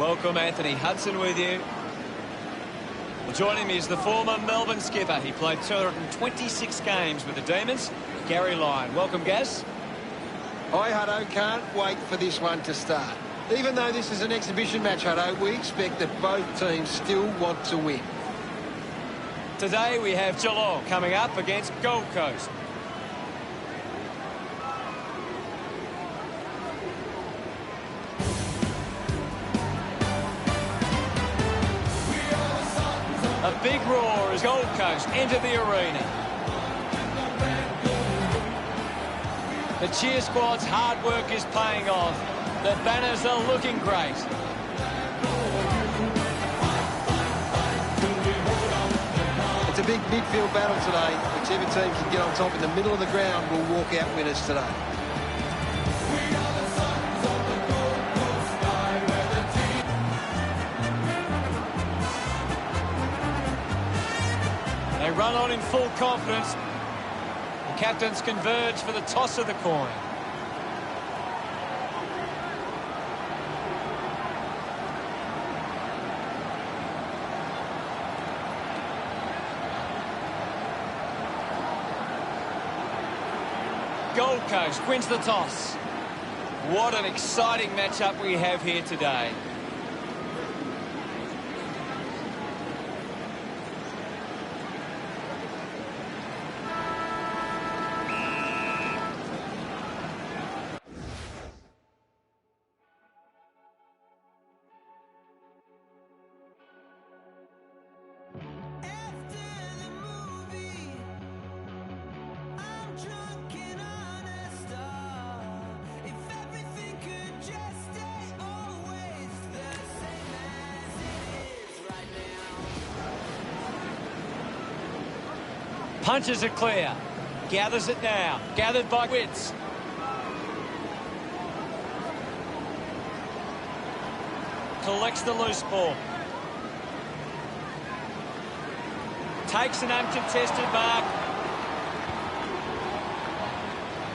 Welcome, Anthony Hudson with you. Well, joining me is the former Melbourne skipper. He played 226 games with the Demons, Gary Lyon. Welcome, Gaz. Hi, Hutto. Can't wait for this one to start. Even though this is an exhibition match, Hutto, we expect that both teams still want to win. Today we have Geelong coming up against Gold Coast. A big roar as Gold Coast enter the arena. The cheer squad's hard work is paying off. The banners are looking great. It's a big midfield battle today. Whichever team can get on top in the middle of the ground will walk out winners today. They run on in full confidence. The captains converge for the toss of the coin. Gold Coast wins the toss. What an exciting matchup we have here today. Punches it clear. Gathers it now. Gathered by Wits. Collects the loose ball. Takes an uncontested mark.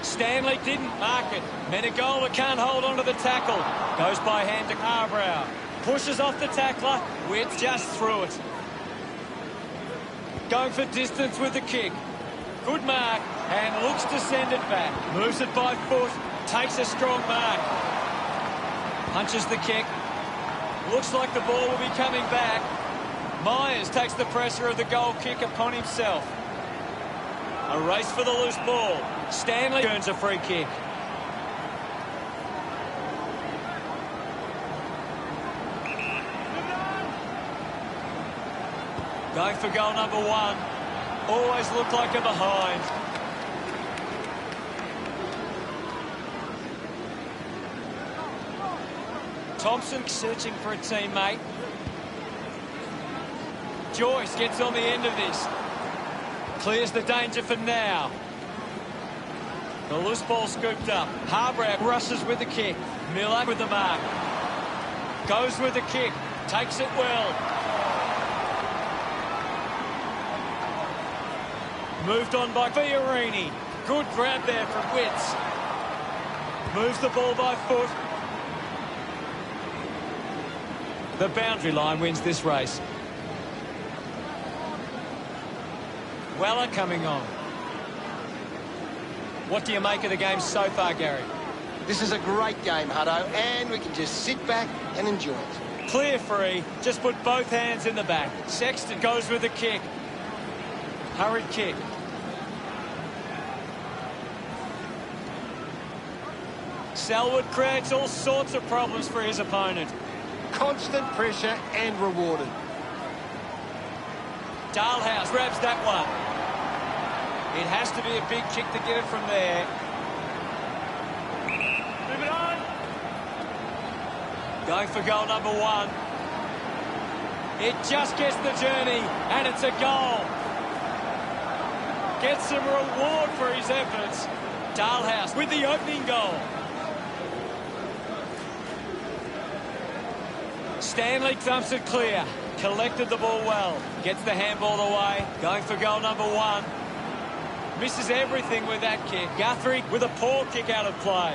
Stanley didn't mark it. Menegola can't hold on to the tackle. Goes by hand to Carbrow. Pushes off the tackler. Wits just through it. Going for distance with the kick. Good mark, and looks to send it back. Moves it by foot, takes a strong mark. Punches the kick. Looks like the ball will be coming back. Myers takes the pressure of the goal kick upon himself. A race for the loose ball. Stanley earns a free kick. Going for goal number one. Always looked like a behind. Thompson searching for a teammate. Joyce gets on the end of this. Clears the danger for now. The loose ball scooped up. Harbrow rushes with the kick. Miller with the mark. Goes with the kick. Takes it well. Moved on by Fiorini. Good grab there from Wits. Moves the ball by foot. The boundary line wins this race. Weller coming on. What do you make of the game so far, Gary? This is a great game, Hutto, and we can just sit back and enjoy it. Clear free. Just put both hands in the back. Sexton goes with the kick. Hurried kick. Selwood creates all sorts of problems for his opponent. Constant pressure and rewarded. Dalhouse grabs that one. It has to be a big kick to get it from there. Move it on. Going for goal number one. It just gets the journey, and it's a goal. Gets some reward for his efforts. Dalhouse with the opening goal. Stanley dumps it clear. Collected the ball well. Gets the handball away. Going for goal number one. Misses everything with that kick. Guthrie with a poor kick out of play.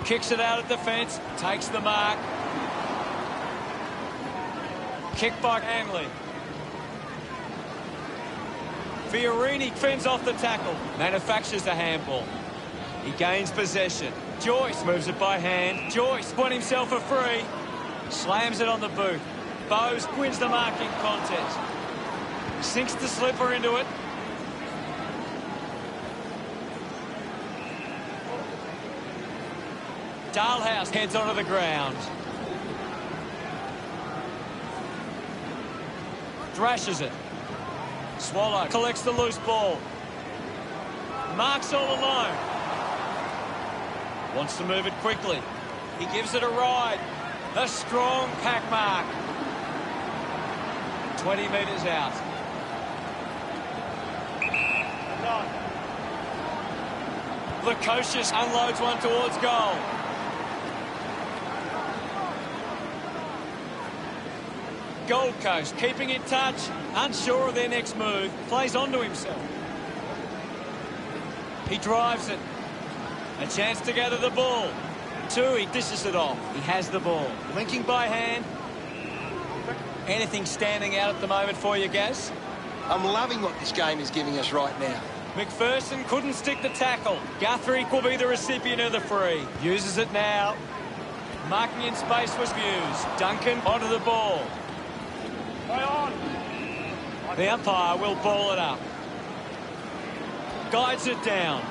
Kicks it out at the fence. Takes the mark. Kick by Hanley. Fiorini fends off the tackle. Manufactures a handball. He gains possession. Joyce moves it by hand. Joyce won himself a free. Slams it on the boot. Bowes wins the marking contest. Sinks the slipper into it. Dalhouse heads onto the ground. Thrashes it. Swallow collects the loose ball. Marks all alone. Wants to move it quickly. He gives it a ride. A strong pack mark. 20 metres out. Lukosius unloads one towards goal. Gold Coast keeping in touch, unsure of their next move, plays onto himself. He drives it. A chance to gather the ball. He dishes it off. He has the ball. Linking by hand. Anything standing out at the moment for you, Gaz? I'm loving what this game is giving us right now. McPherson couldn't stick the tackle. Guthrie will be the recipient of the free. Uses it now. Marking in space was Hughes. Duncan onto the ball. The umpire will ball it up. Guides it down.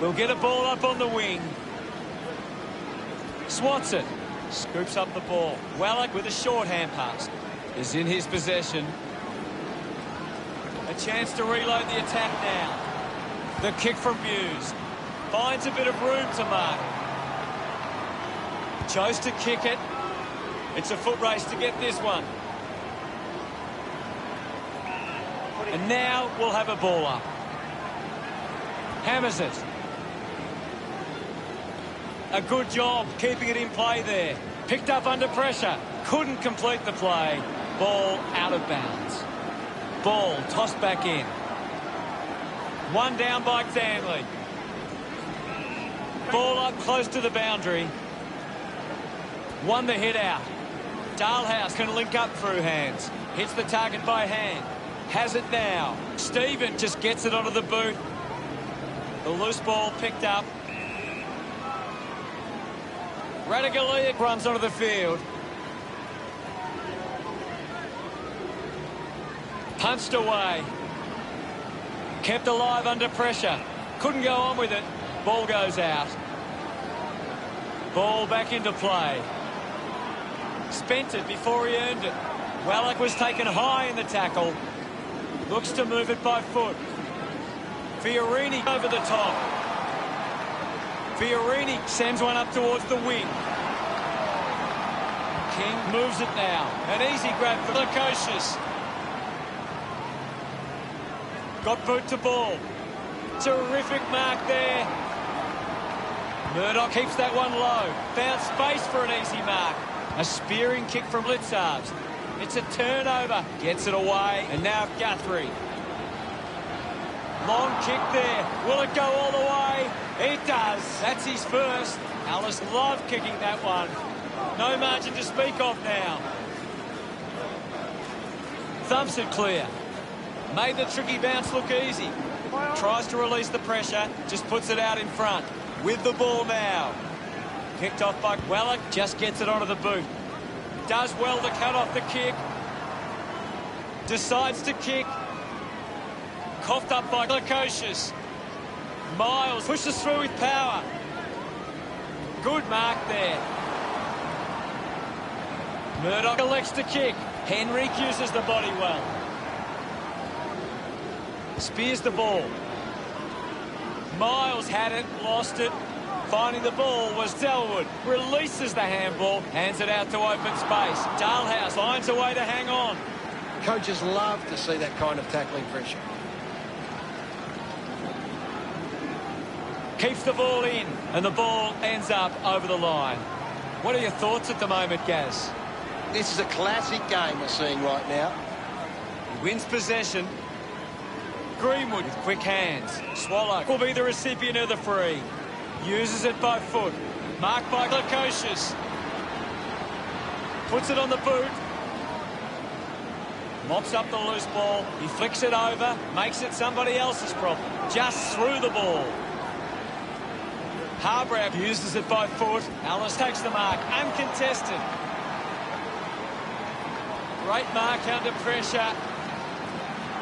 We'll get a ball up on the wing. Swats it. Scoops up the ball. Wallach with a shorthand pass is in his possession. A chance to reload the attack now. The kick from Hughes. Finds a bit of room to mark. Chose to kick it. It's a foot race to get this one. And now we'll have a ball up. Hammers it. A good job keeping it in play there. Picked up under pressure. Couldn't complete the play. Ball out of bounds. Ball tossed back in. One down by Stanley. Ball up close to the boundary. Won the hit out. Dalhouse can link up through hands. Hits the target by hand. Has it now. Stephen just gets it onto the boot. The loose ball picked up. Radagaliak runs onto the field. Punched away. Kept alive under pressure. Couldn't go on with it. Ball goes out. Ball back into play. Spent it before he earned it. Wallach was taken high in the tackle. Looks to move it by foot. Fiorini over the top. Fiorini sends one up towards the wing. King moves it now. An easy grab for Lukosius. Got boot to ball. Terrific mark there. Murdoch keeps that one low. Found space for an easy mark. A spearing kick from Litzards. It's a turnover. Gets it away. And now Guthrie. Long kick there. Will it go all the way? It does. That's his first. Alice loved kicking that one. No margin to speak of now. Thumps it clear. Made the tricky bounce look easy. Tries to release the pressure. Just puts it out in front. With the ball now. Picked off by Wallach. Just gets it onto the boot. Does well to cut off the kick. Decides to kick. Coughed up by Lukosius. Miles pushes through with power. Good mark there. Murdoch elects to kick. Henry uses the body well. Spears the ball. Miles had it, lost it. Finding the ball was Selwood. Releases the handball, hands it out to open space. Dalhouse finds a way to hang on. Coaches love to see that kind of tackling pressure. Keeps the ball in, and the ball ends up over the line. What are your thoughts at the moment, Gaz? This is a classic game we're seeing right now. He wins possession. Greenwood with quick hands. Swallow will be the recipient of the free. Uses it by foot. Marked by Lukosius. Puts it on the boot. Mops up the loose ball. He flicks it over. Makes it somebody else's problem. Just through the ball. Harbour uses it by foot. Ellis takes the mark. Uncontested. Great mark under pressure.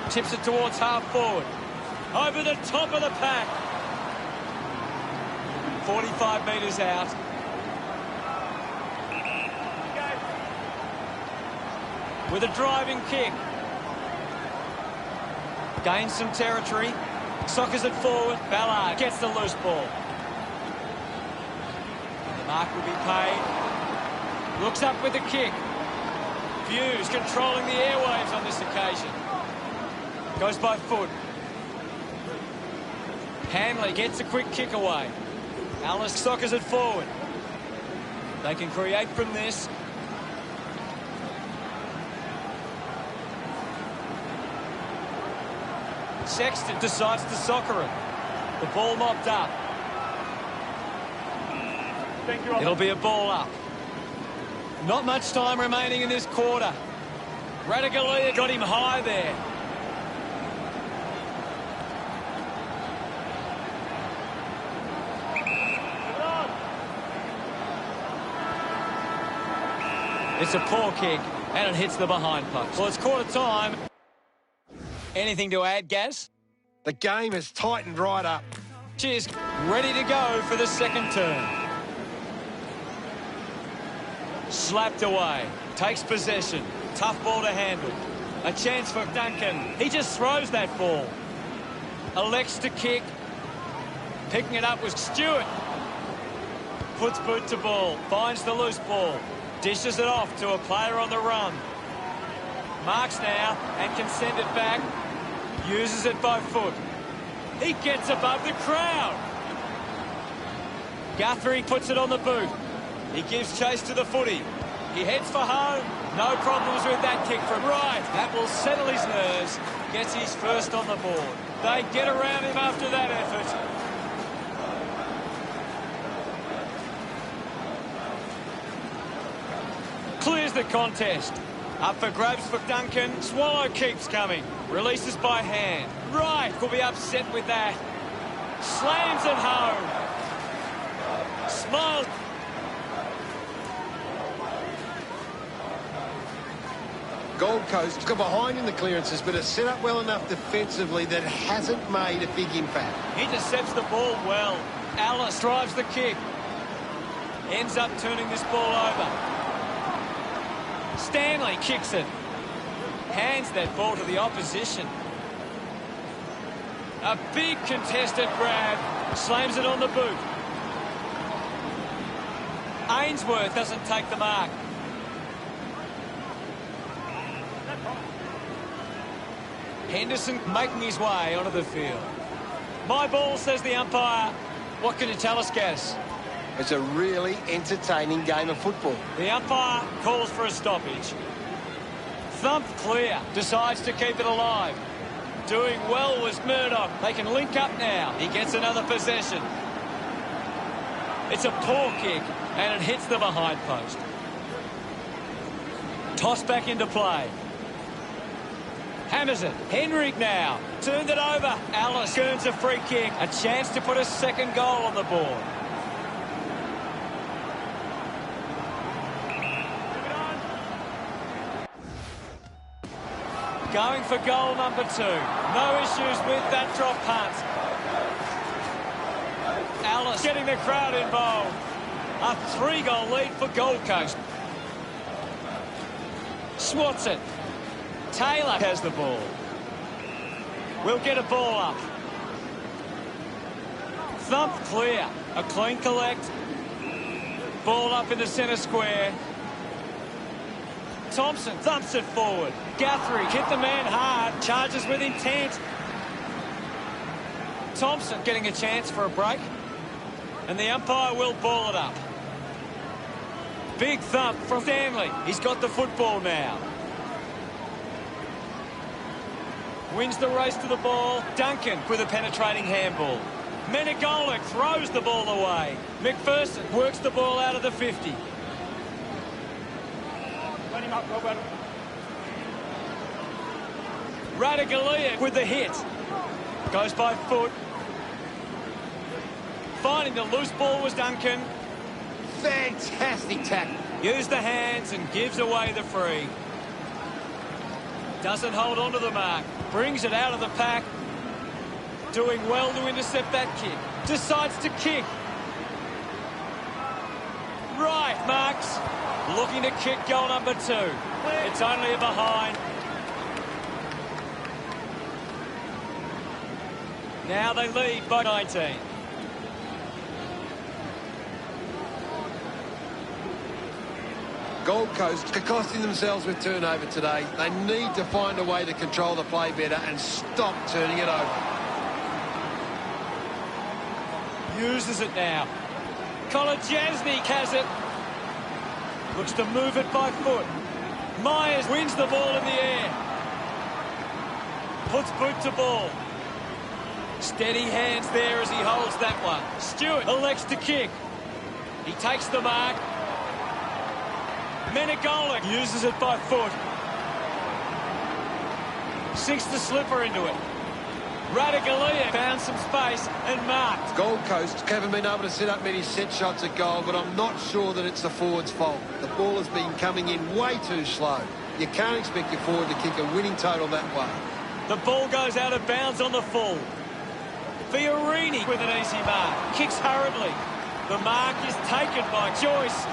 Tips it towards half forward. Over the top of the pack. 45 metres out. With a driving kick. Gains some territory. Sockers it forward. Ballard gets the loose ball. The mark will be paid. Looks up with the kick. Hughes controlling the airwaves on this occasion. Goes by foot. Hanley gets a quick kick away. Ellis sockers it forward. They can create from this. Sexton decides to soccer it. The ball mopped up. It'll be a ball up. Not much time remaining in this quarter. Radicale got him high there. It's a poor kick, and it hits the behind post. Well, it's quarter time. Anything to add, Gaz? The game has tightened right up. Cheers. Ready to go for the second turn. Slapped away. Takes possession. Tough ball to handle. A chance for Duncan. He just throws that ball. Elects to kick. Picking it up was Stewart. Puts boot to ball. Finds the loose ball. Dishes it off to a player on the run. Marks now and can send it back. Uses it by foot. He gets above the crowd. Guthrie puts it on the boot. He gives chase to the footy. He heads for home. No problems with that kick from right. That will settle his nerves. Gets his first on the board. They get around him after that effort. Clears the contest. Up for grabs for Duncan. Swallow keeps coming. Releases by hand. Right, will be upset with that. Slams it home. Smile. Gold Coast got behind in the clearances, but it's set up well enough defensively that it hasn't made a big impact. Intercepts the ball well. Ellis drives the kick. Ends up turning this ball over. Stanley kicks it. Hands that ball to the opposition. A big contested grab. Slams it on the boot. Ainsworth doesn't take the mark. Henderson making his way onto the field. My ball, says the umpire. What can you tell us, Gaz? It's a really entertaining game of football. The umpire calls for a stoppage. Thump clear. Decides to keep it alive. Doing well was Murdoch. They can link up now. He gets another possession. It's a poor kick, and it hits the behind post. Toss back into play. Hammers it. Henrik now. Turned it over. Ellis earns a free kick. A chance to put a second goal on the board. Going for goal number 2. No issues with that drop punt. Ellis getting the crowd involved. A 3-goal lead for Gold Coast. Swats it. Taylor has the ball. We'll get a ball up. Thump clear. A clean collect. Ball up in the centre square. Thompson thumps it forward. Guthrie hit the man hard. Charges with intent. Thompson getting a chance for a break. And the umpire will ball it up. Big thump from Stanley. He's got the football now. Wins the race to the ball. Duncan with a penetrating handball. Menegolik throws the ball away. McPherson works the ball out of the 50. Radaglia with the hit. Goes by foot. Finding the loose ball was Duncan. Fantastic tackle. Used the hands and gives away the free. Doesn't hold on to the mark. Brings it out of the pack. Doing well to intercept that kick. Decides to kick. Right, marks. Looking to kick goal number 2. It's only a behind. Now they lead by 19. Gold Coast are costing themselves with turnover today. They need to find a way to control the play better and stop turning it over. Uses it now. Kolodjasnik has it. Looks to move it by foot. Myers wins the ball in the air. Puts boot to ball. Steady hands there as he holds that one. Stewart elects to kick. He takes the mark. Menegola uses it by foot. Sinks the slipper into it. Radaglia found some space and marked. Gold Coast haven't been able to set up many set shots at goal, but I'm not sure that it's the forward's fault. The ball has been coming in way too slow. You can't expect your forward to kick a winning total that way. The ball goes out of bounds on the full. Fiorini with an easy mark. Kicks hurriedly. The mark is taken by Joyce.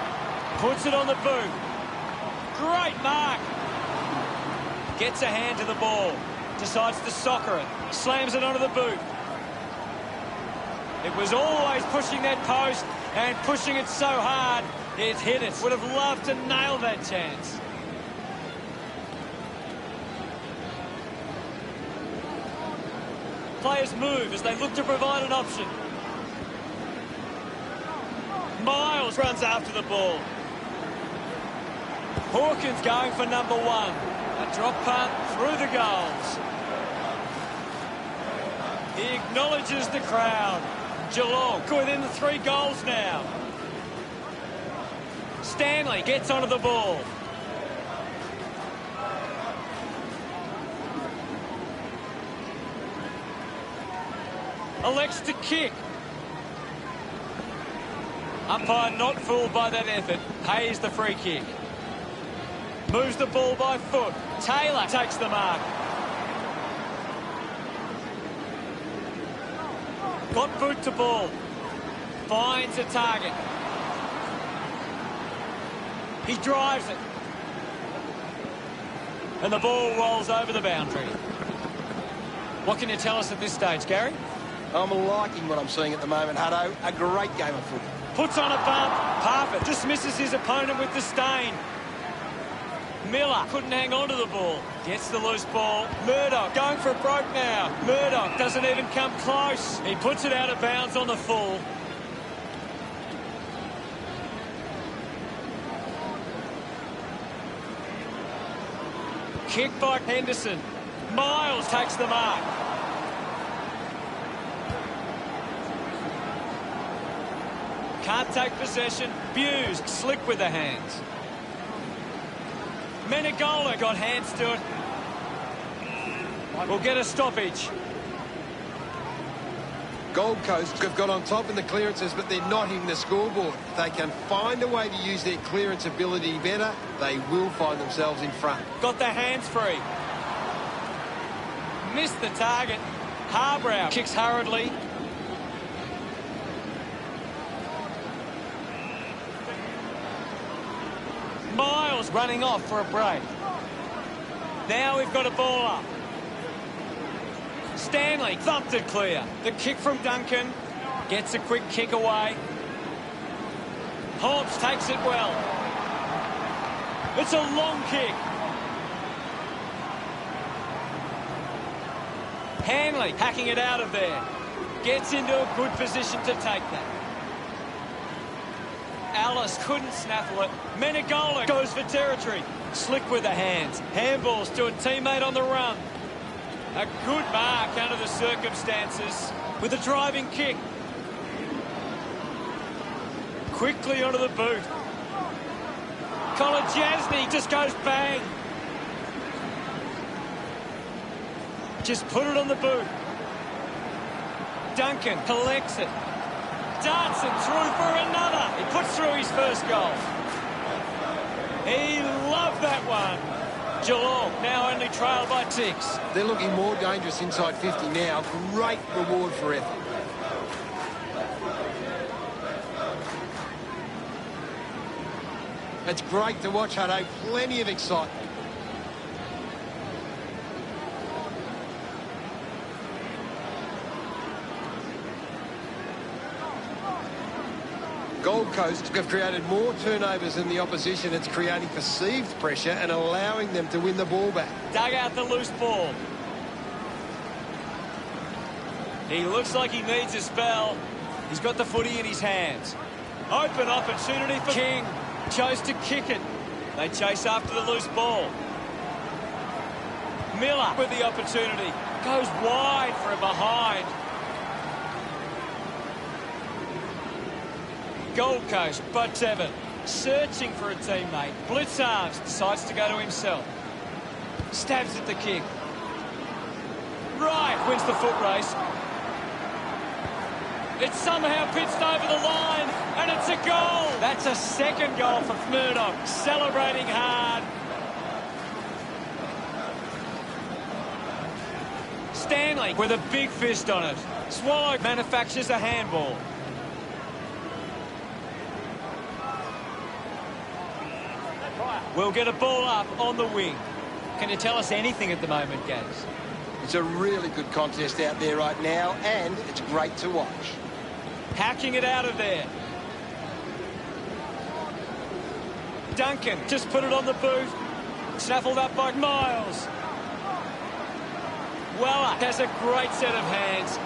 Puts it on the boot. Great mark. Gets a hand to the ball. Decides to soccer it. Slams it onto the boot. It was always pushing that post and pushing it so hard. It's hit it. Would have loved to nail that chance. Players move as they look to provide an option. Miles runs after the ball. Hawkins going for number 1. A drop punt through the goals. He acknowledges the crowd. Geelong within the 3 goals now. Stanley gets onto the ball. Elects to kick. Umpire not fooled by that effort. Pays the free kick. Moves the ball by foot. Taylor takes the mark. Got boot to ball. Finds a target. He drives it. And the ball rolls over the boundary. What can you tell us at this stage, Gary? I'm liking what I'm seeing at the moment, Hutto. A great game of football. Puts on a bump. Parfitt dismisses his opponent with disdain. Miller couldn't hang on to the ball. Gets the loose ball. Murdoch going for a broke now. Murdoch doesn't even come close. He puts it out of bounds on the full. Kick by Henderson. Miles takes the mark. Can't take possession. Buse slick with the hands. Menegola got hands to it. We'll get a stoppage. Gold Coast have got on top in the clearances, but they're not hitting the scoreboard. If they can find a way to use their clearance ability better, they will find themselves in front. Got the hands free. Missed the target. Harbrow kicks hurriedly. Miles running off for a break. Now we've got a ball up. Stanley thumped it clear. The kick from Duncan. Gets a quick kick away. Hobbs takes it well. It's a long kick. Hanley hacking it out of there. Gets into a good position to take that. Alice couldn't snaffle it. Menegola goes for territory. Slick with the hands. Handballs to a teammate on the run. A good mark under the circumstances with a driving kick. Quickly onto the boot. Kolajasny just goes bang. Just put it on the boot. Duncan collects it. Darts it through for another. He puts through his first goal. He loved that one. Geelong now only trailed by 6. They're looking more dangerous inside 50 now. Great reward for effort. It's great to watch, Hutto. Plenty of excitement. Gold Coast have created more turnovers than the opposition. It's creating perceived pressure and allowing them to win the ball back. Dug out the loose ball. He looks like he needs a spell. He's got the footy in his hands. Open opportunity for King. Chose to kick it. They chase after the loose ball. Miller with the opportunity. Goes wide for a behind. Gold Coast, but 7. Searching for a teammate. Blitzarms decides to go to himself. Stabs at the kick. Right, wins the foot race. It's somehow pitched over the line, and it's a goal. That's a second goal for Murdoch, celebrating hard. Stanley with a big fist on it. Swallow manufactures a handball. We'll get a ball up on the wing. Can you tell us anything at the moment, Gaz? It's a really good contest out there right now, and it's great to watch. Hacking it out of there. Duncan just put it on the boot. Snaffled up by Miles. Weller has a great set of hands.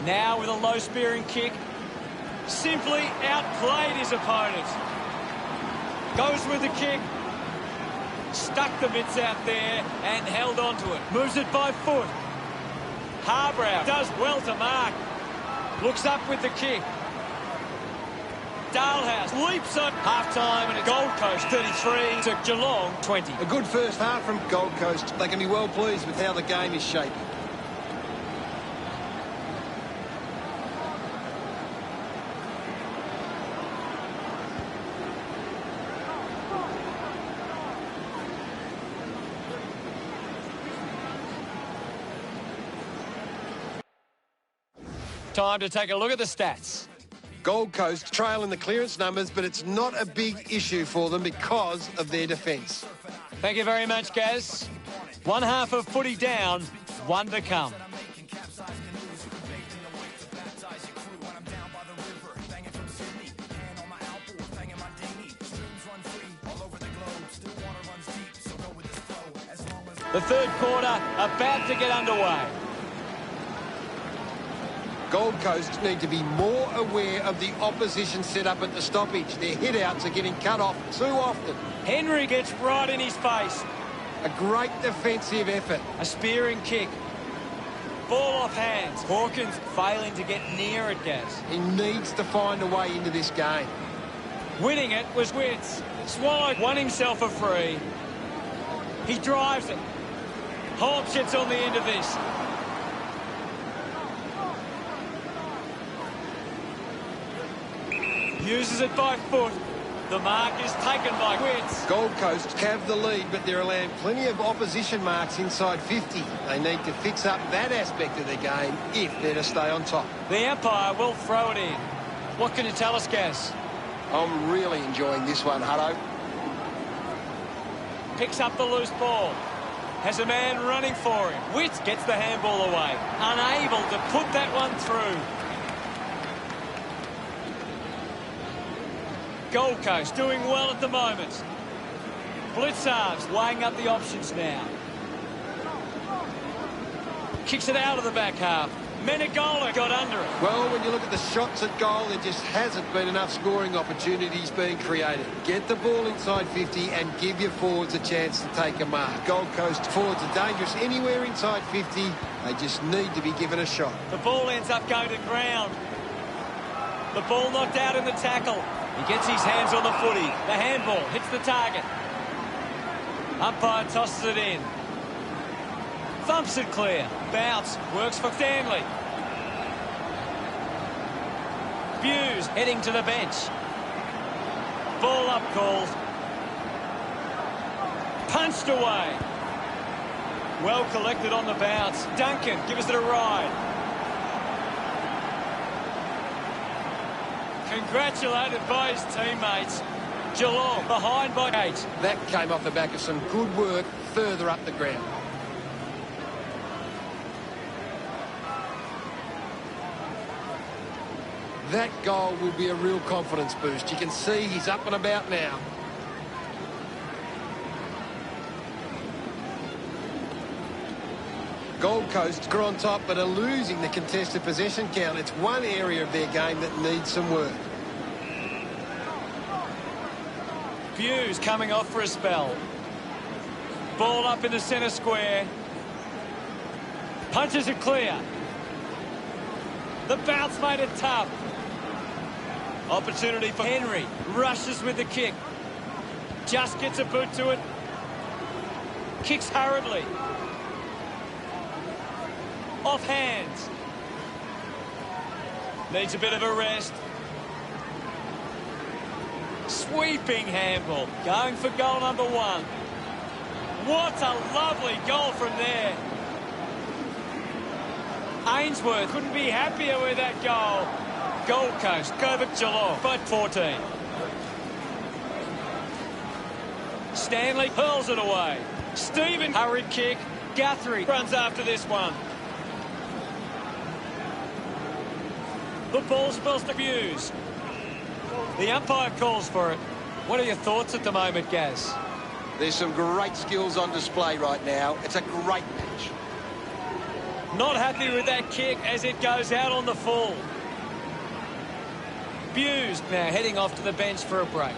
Now with a low spearing kick. Simply outplayed his opponent. Goes with the kick. Stuck the mitts out there and held on to it. Moves it by foot. Harbrow does well to mark. Looks up with the kick. Dalhouse leaps on half-time, and it's Gold Coast 33 to Geelong 20. A good first half from Gold Coast. They can be well pleased with how the game is shaping. Time to take a look at the stats. Gold Coast trail in the clearance numbers, but it's not a big issue for them because of their defence. Thank you very much, Gaz. One half of footy down, one to come. The third quarter about to get underway. Gold Coast need to be more aware of the opposition set up at the stoppage. Their hit-outs are getting cut off too often. Henry gets right in his face. A great defensive effort. A spearing kick. Ball off hands. Hawkins failing to get near it, Gaz. He needs to find a way into this game. Winning it was Witts. Swallow won himself a free. He drives it. Holmes gets on the end of this. Uses it by foot. The mark is taken by Witts. Gold Coast have the lead, but they're allowing plenty of opposition marks inside 50. They need to fix up that aspect of their game if they're to stay on top. The umpire will throw it in. What can you tell us, Gaz? I'm really enjoying this one, Hutto. Picks up the loose ball. Has a man running for him. Witts gets the handball away. Unable to put that one through. Gold Coast doing well at the moment. Blitzarms weighing up the options now. Kicks it out of the back half. Menegola got under it. Well, when you look at the shots at goal, there just hasn't been enough scoring opportunities being created. Get the ball inside 50 and give your forwards a chance to take a mark. Gold Coast forwards are dangerous anywhere inside 50. They just need to be given a shot. The ball ends up going to ground. The ball knocked out in the tackle. He gets his hands on the footy. The handball hits the target. Umpire tosses it in. Thumps it clear. Bounce. Works for Stanley. Hughes heading to the bench. Ball up called. Punched away. Well collected on the bounce. Duncan gives it a ride. Congratulated by his teammates. Geelong behind by 8. That came off the back of some good work further up the ground. That goal will be a real confidence boost. You can see he's up and about now. Gold Coast are on top but are losing the contested possession count. It's one area of their game that needs some work. Hughes coming off for a spell. Ball up in the centre square. Punches it clear. The bounce made it tough. Opportunity for Henry. Rushes with the kick. Just gets a boot to it. Kicks hurriedly. Off hands. Needs a bit of a rest. Sweeping handball. Going for goal number 1. What a lovely goal from there. Ainsworth couldn't be happier with that goal. Gold Coast over Geelong by 14. Stanley hurls it away. Stephen, hurried kick. Guthrie runs after this one. The ball spills to Hughes. The umpire calls for it. What are your thoughts at the moment, Gaz? There's some great skills on display right now. It's a great match. Not happy with that kick as it goes out on the full. Hughes now heading off to the bench for a break.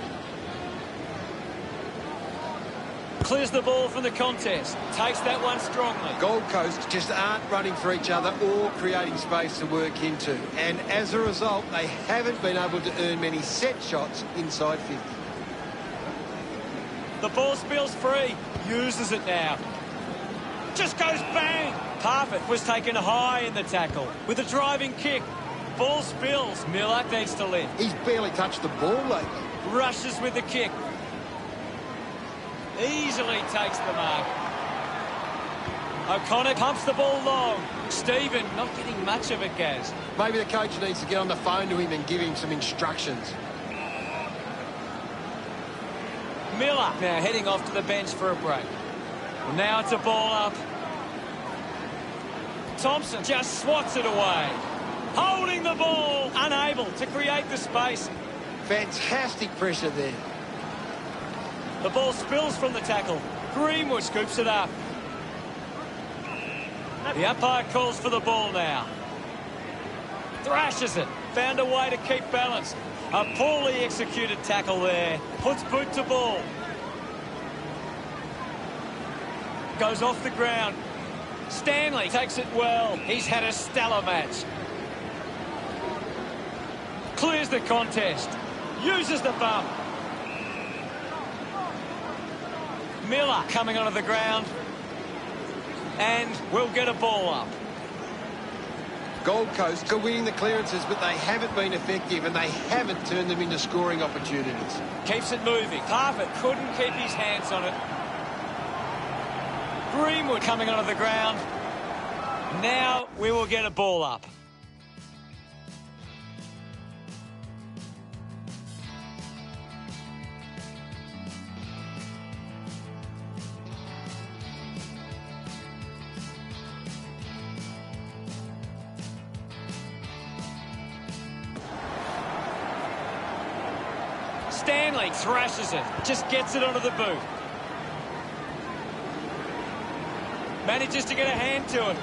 Clears the ball from the contest. Takes that one strongly. Gold Coast just aren't running for each other or creating space to work into. And as a result, they haven't been able to earn many set shots inside 50. The ball spills free. Uses it now. Just goes bang. Parfitt was taken high in the tackle with a driving kick. Ball spills. Miller needs to lift. He's barely touched the ball lately. Rushes with the kick. Easily takes the mark. O'Connor pumps the ball long. Stephen not getting much of it, Gaz. Maybe the coach needs to get on the phone to him and give him some instructions. Miller now heading off to the bench for a break. Well, now it's a ball up. Thompson just swats it away. Holding the ball, unable to create the space. Fantastic pressure there. The ball spills from the tackle. Greenwood scoops it up. The umpire calls for the ball now. Thrashes it. Found a way to keep balance. A poorly executed tackle there. Puts boot to ball. Goes off the ground. Stanley takes it well. He's had a stellar match. Clears the contest. Uses the bump. Miller coming onto the ground. And we'll get a ball up. Gold Coast are winning the clearances, but they haven't been effective and they haven't turned them into scoring opportunities. Keeps it moving. Parfitt couldn't keep his hands on it. Greenwood coming onto the ground. Now we will get a ball up. Stanley thrashes it. Just gets it onto the boot. Manages to get a hand to it.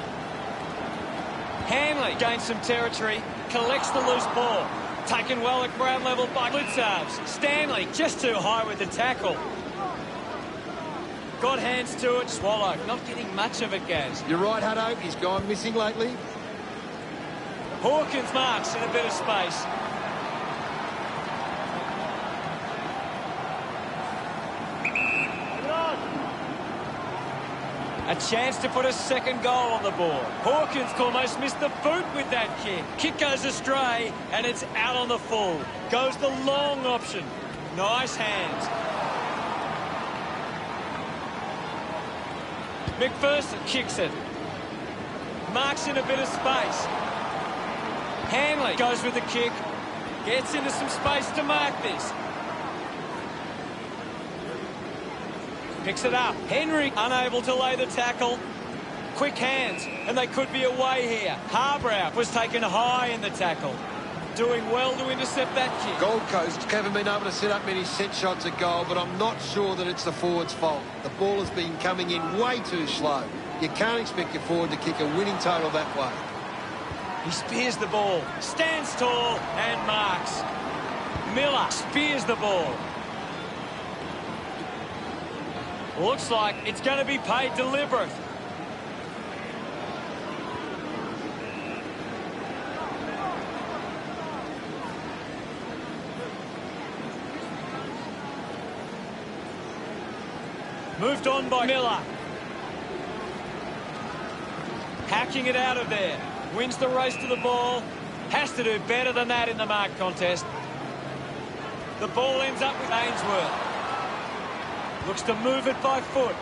Hanley gains some territory. Collects the loose ball. Taken well at ground level by Blitzarves. Stanley just too high with the tackle. Got hands to it. Swallow. Not getting much of it, Gaz. You're right, Hutto. He's gone missing lately. Hawkins marks in a bit of space. A chance to put a second goal on the board. Hawkins almost missed the boot with that kick. Kick goes astray, and it's out on the full. Goes the long option. Nice hands. McPherson kicks it. Marks in a bit of space. Hanley goes with the kick. Gets into some space to mark this. Picks it up. Henry unable to lay the tackle. Quick hands, and they could be away here. Harbrow was taken high in the tackle. Doing well to intercept that kick. Gold Coast haven't been able to set up many set shots at goal, but I'm not sure that it's the forward's fault. The ball has been coming in way too slow. You can't expect your forward to kick a winning total that way. He spears the ball, stands tall, and marks. Miller spears the ball. Looks like it's going to be paid deliberate. Moved on by Miller. Hacking it out of there. Wins the race to the ball. Has to do better than that in the mark contest. The ball ends up with Ainsworth. Looks to move it by foot.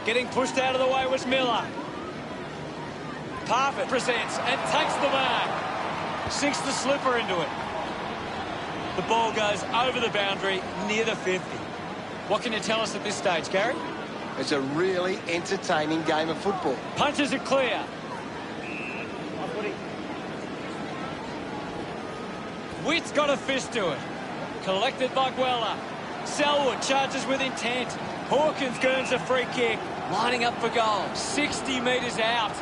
Getting pushed out of the way was Miller. Parfitt presents and takes the mark. Sinks the slipper into it. The ball goes over the boundary near the 50. What can you tell us at this stage, Gary? It's a really entertaining game of football. Punches it clear. Witt's got a fist to it. Collected by Guella. Selwood charges with intent. Hawkins earns a free kick. Lining up for goal. 60 metres out.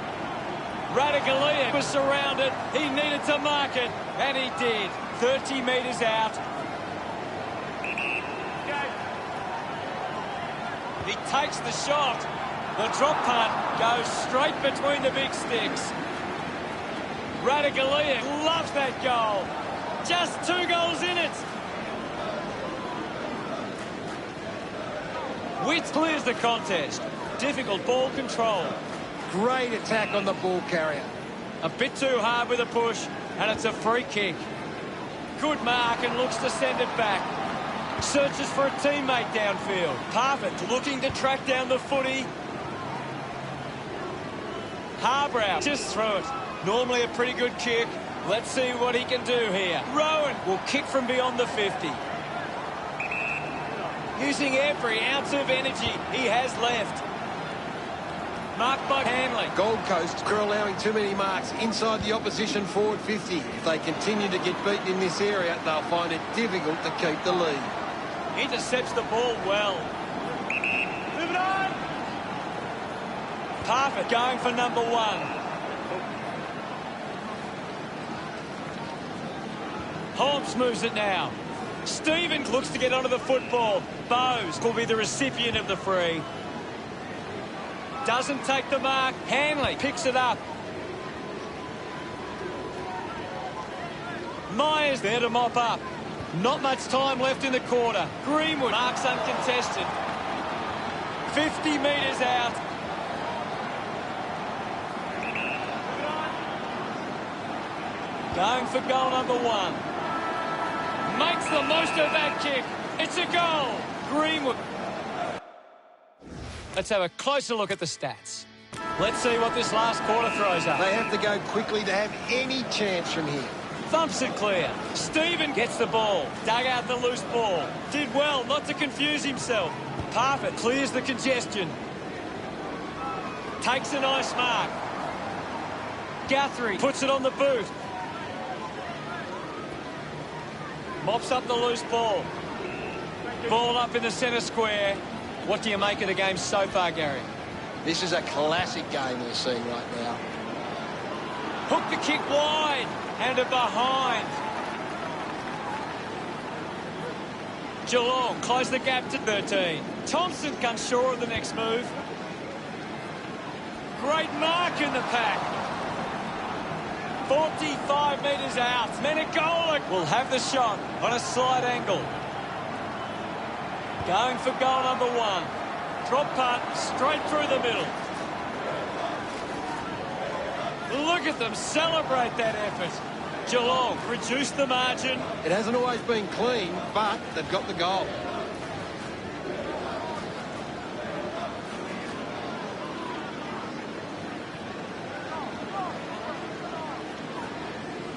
Radaglia was surrounded. He needed to mark it, and he did. 30 metres out. He takes the shot. The drop punt goes straight between the big sticks. Radaglia loves that goal. Just 2 goals in it. Witt clears the contest. Difficult ball control. Great attack on the ball carrier. A bit too hard with a push, and it's a free kick. Good mark and looks to send it back. Searches for a teammate downfield. Parfitt looking to track down the footy. Harbrow just through it. Normally a pretty good kick. Let's see what he can do here. Rowan will kick from beyond the 50. Using every ounce of energy he has left. Marked by Hanley. Gold Coast are allowing too many marks inside the opposition forward 50. If they continue to get beaten in this area, they'll find it difficult to keep the lead. Intercepts the ball well. Move it on! Parfitt going for number 1. Holmes moves it now. Stevens looks to get onto the football. Bowes will be the recipient of the free. Doesn't take the mark. Hanley picks it up. Myers there to mop up. Not much time left in the quarter. Greenwood marks uncontested. 50 metres out. Going for goal number 1. Makes the most of that kick. It's a goal. Greenwood. Let's have a closer look at the stats. Let's see what this last quarter throws up. They have to go quickly to have any chance from here. Thumps it clear. Stephen gets the ball. Dug out the loose ball. Did well not to confuse himself. Parfitt clears the congestion. Takes a nice mark. Guthrie puts it on the boot. Mops up the loose ball. Ball up in the centre square. What do you make of the game so far, Gary? This is a classic game we're seeing right now. Hook the kick wide and a behind. Geelong close the gap to 13. Thompson comes short of the next move. Great mark in the pack. 45 metres out. Menegola will have the shot on a slight angle. Going for goal number 1. Drop punt, straight through the middle. Look at them celebrate that effort. Geelong reduce the margin. It hasn't always been clean, but they've got the goal.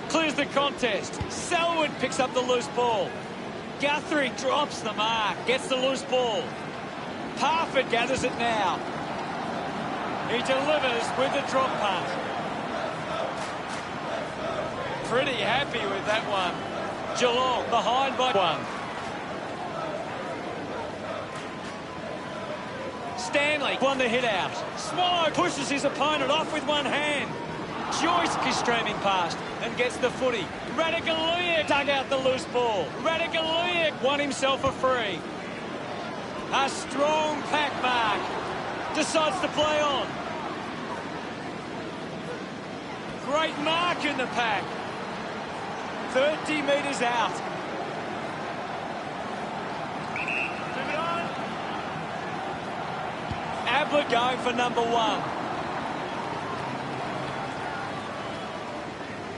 Clears the contest. Selwood picks up the loose ball. Guthrie drops the mark, gets the loose ball. Parford gathers it now. He delivers with the drop punt. Pretty happy with that one. Geelong behind by one. Stanley won the hit out. Swallow pushes his opponent off with one hand. Joyce is streaming past and gets the footy. Radikaluya dug out the loose ball. Radikaluya won himself a free. A strong pack mark. Decides to play on. Great mark in the pack. 30 metres out. Ablett going for number one.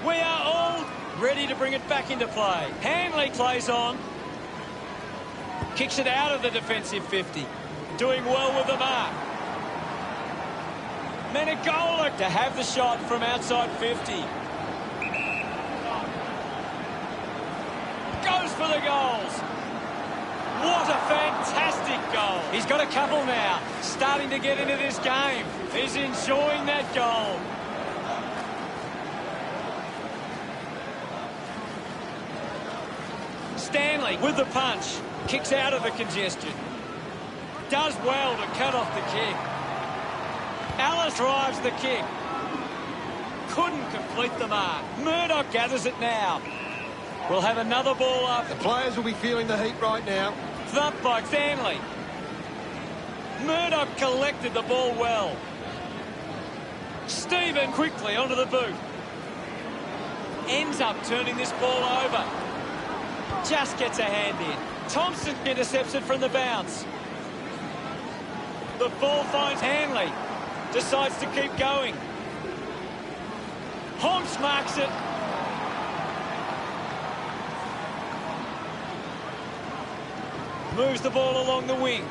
We are all ready to bring it back into play. Hanley plays on. Kicks it out of the defensive 50. Doing well with the mark. Menegola to have the shot from outside 50. Goes for the goals. What a fantastic goal. He's got a couple now. Starting to get into this game. He's enjoying that goal. Stanley with the punch. Kicks out of the congestion. Does well to cut off the kick. Alice drives the kick. Couldn't complete the mark. Murdoch gathers it now. We'll have another ball up. The players will be feeling the heat right now. Thumped by Stanley. Murdoch collected the ball well. Stephen quickly onto the boot. Ends up turning this ball over. Just gets a hand in. Thompson intercepts it from the bounce. The ball finds Hanley. Decides to keep going. Holmes marks it. Moves the ball along the wing.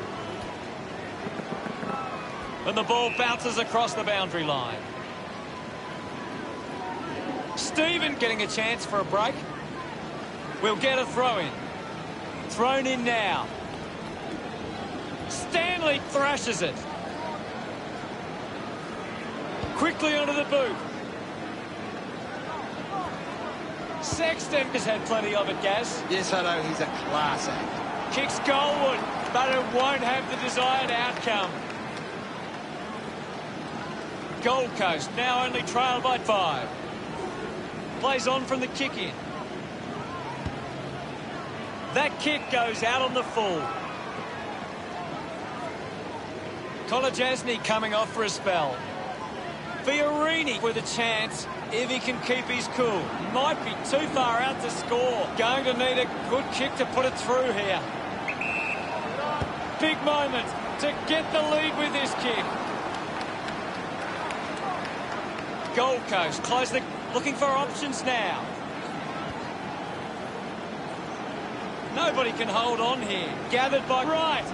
And the ball bounces across the boundary line. Stephen getting a chance for a break. We'll get a throw in. Thrown in now. Stanley thrashes it. Quickly onto the boot. Sexton has had plenty of it, Gaz. Yes, I know. He's a class act. Kicks goalward, but it won't have the desired outcome. Gold Coast now only trailed by 5. Plays on from the kick in. That kick goes out on the full. Kolajasny coming off for a spell. Fiorini with a chance if he can keep his cool. Might be too far out to score. Going to need a good kick to put it through here. Big moment to get the lead with this kick. Gold Coast closely looking for options now. Nobody can hold on here. Gathered by Wright.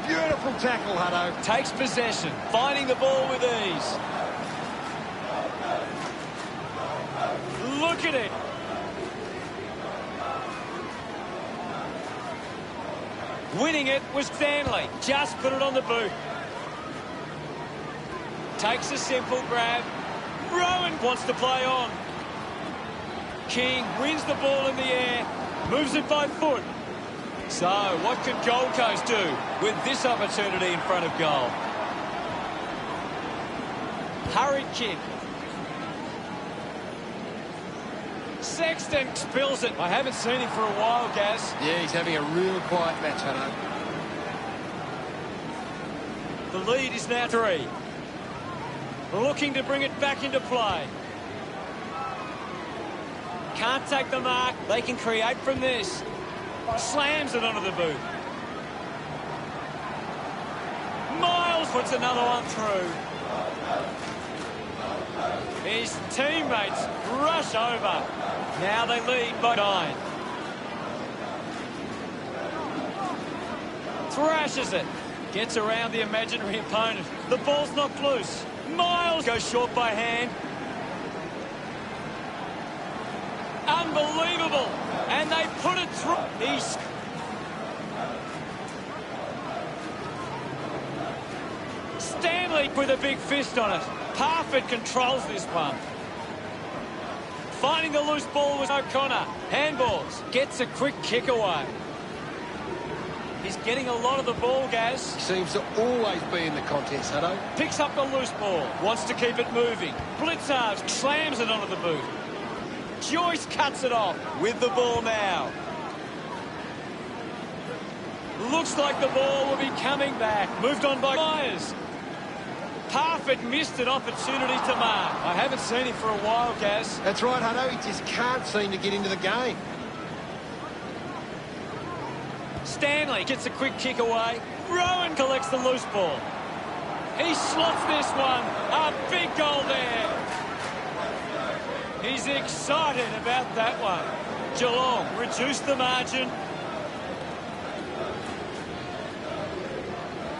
Beautiful tackle, Hutto. Takes possession, finding the ball with ease. Look at it. Winning it was Stanley. Just put it on the boot. Takes a simple grab. Rowan wants to play on. King wins the ball in the air. Moves it by foot. So, what could Gold Coast do with this opportunity in front of goal? Hurried kick. Sexton spills it. I haven't seen him for a while, Gaz. Yeah, he's having a real quiet match, Hutto. The lead is now 3. Looking to bring it back into play. Can't take the mark. They can create from this. Slams it onto the boot. puts another one through. His teammates rush over. Now they lead by 9. Thrashes it. Gets around the imaginary opponent. The ball's knocked loose. Miles goes short by hand. Unbelievable. And they put it through. He's... Stanley with a big fist on it. Parfitt controls this one. Finding the loose ball was O'Connor. Handballs. Gets a quick kick away. He's getting a lot of the ball, Gaz. Seems to always be in the contest, Hutto. Picks up the loose ball. Wants to keep it moving. Blitzarves slams it onto the boot. Joyce cuts it off with the ball now. Looks like the ball will be coming back. Moved on by Myers. Parfitt missed an opportunity to mark. I haven't seen him for a while, Gaz. That's right, Hutto. He just can't seem to get into the game. Stanley gets a quick kick away. Rowan collects the loose ball. He slots this one. A big goal there. He's excited about that one. Geelong reduced the margin.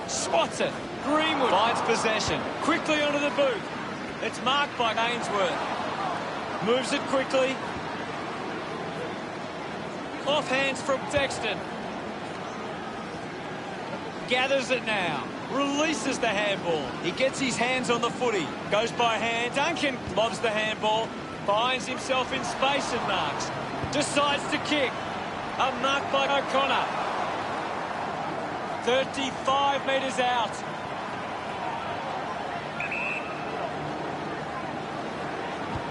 Swats it. Greenwood finds possession. Quickly onto the boot. It's marked by Ainsworth. Moves it quickly. Off hands from Dexton. Gathers it now. Releases the handball. He gets his hands on the footy. Goes by hand. Duncan lobs the handball. Finds himself in space and marks. Decides to kick. A mark by O'Connor. 35 metres out.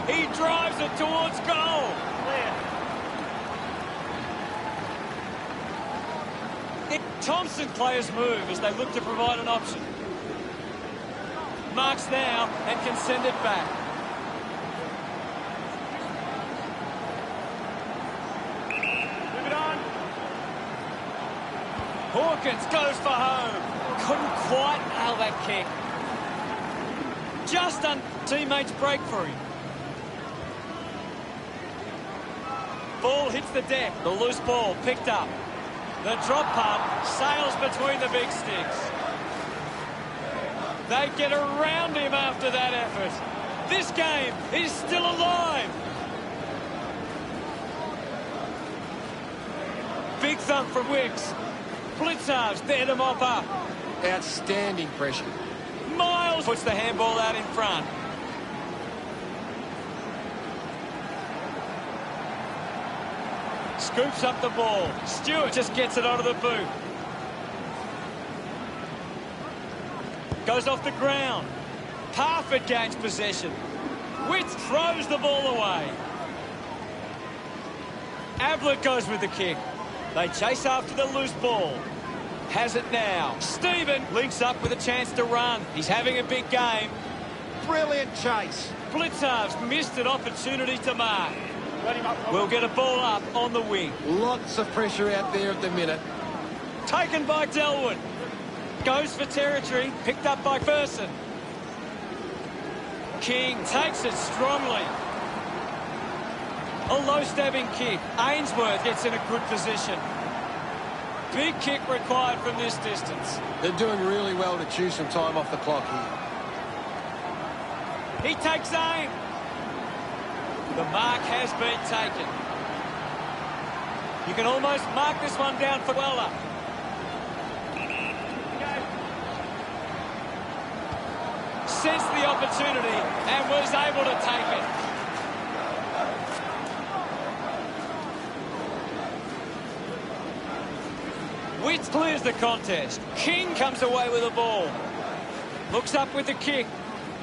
He drives it towards goal. Thompson players move as they look to provide an option. Marks now and can send it back. Move it on. Hawkins goes for home. Couldn't quite nail that kick. Just on teammates break for him. Ball hits the deck. The loose ball picked up. The drop punt sails between the big sticks. They get around him after that effort. This game is still alive. Big thump from Wicks. Blitzarves there to mop up. Outstanding pressure. Miles puts the handball out in front. Scoops up the ball. Stewart just gets it onto the boot. Goes off the ground. Parfitt gains possession. Witt throws the ball away. Ablett goes with the kick. They chase after the loose ball. Has it now. Stephen links up with a chance to run. He's having a big game. Brilliant chase. Blitzarves missed an opportunity to mark. We'll get a ball up on the wing. Lots of pressure out there at the minute. Taken by Delwood. Goes for territory. Picked up by Ferson. King takes it strongly. A low stabbing kick. Ainsworth gets in a good position. Big kick required from this distance. They're doing really well to chew some time off the clock here. He takes aim. The mark has been taken. You can almost mark this one down for Weller. Sensed the opportunity and was able to take it. Witt clears the contest. King comes away with the ball. Looks up with the kick.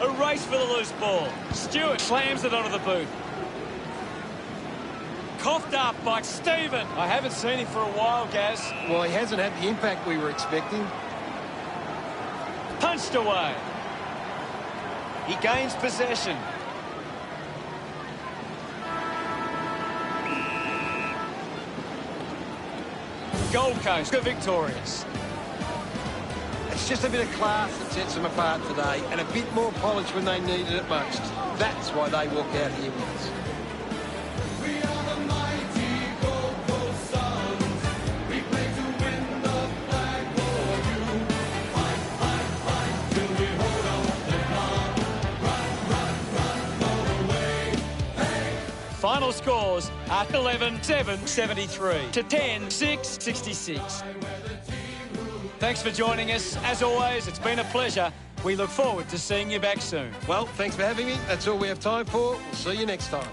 A race for the loose ball. Stewart slams it onto the boot. Coughed up by Stephen. I haven't seen him for a while, Gaz. Well, he hasn't had the impact we were expecting. Punched away. He gains possession. Gold Coast are victorious. It's just a bit of class that sets them apart today, and a bit more polish when they needed it most. That's why they walk out here winners. Final scores are 11-7, 73 to 10-6, 66. Thanks for joining us. As always, it's been a pleasure. We look forward to seeing you back soon. Well, thanks for having me. That's all we have time for. We'll see you next time.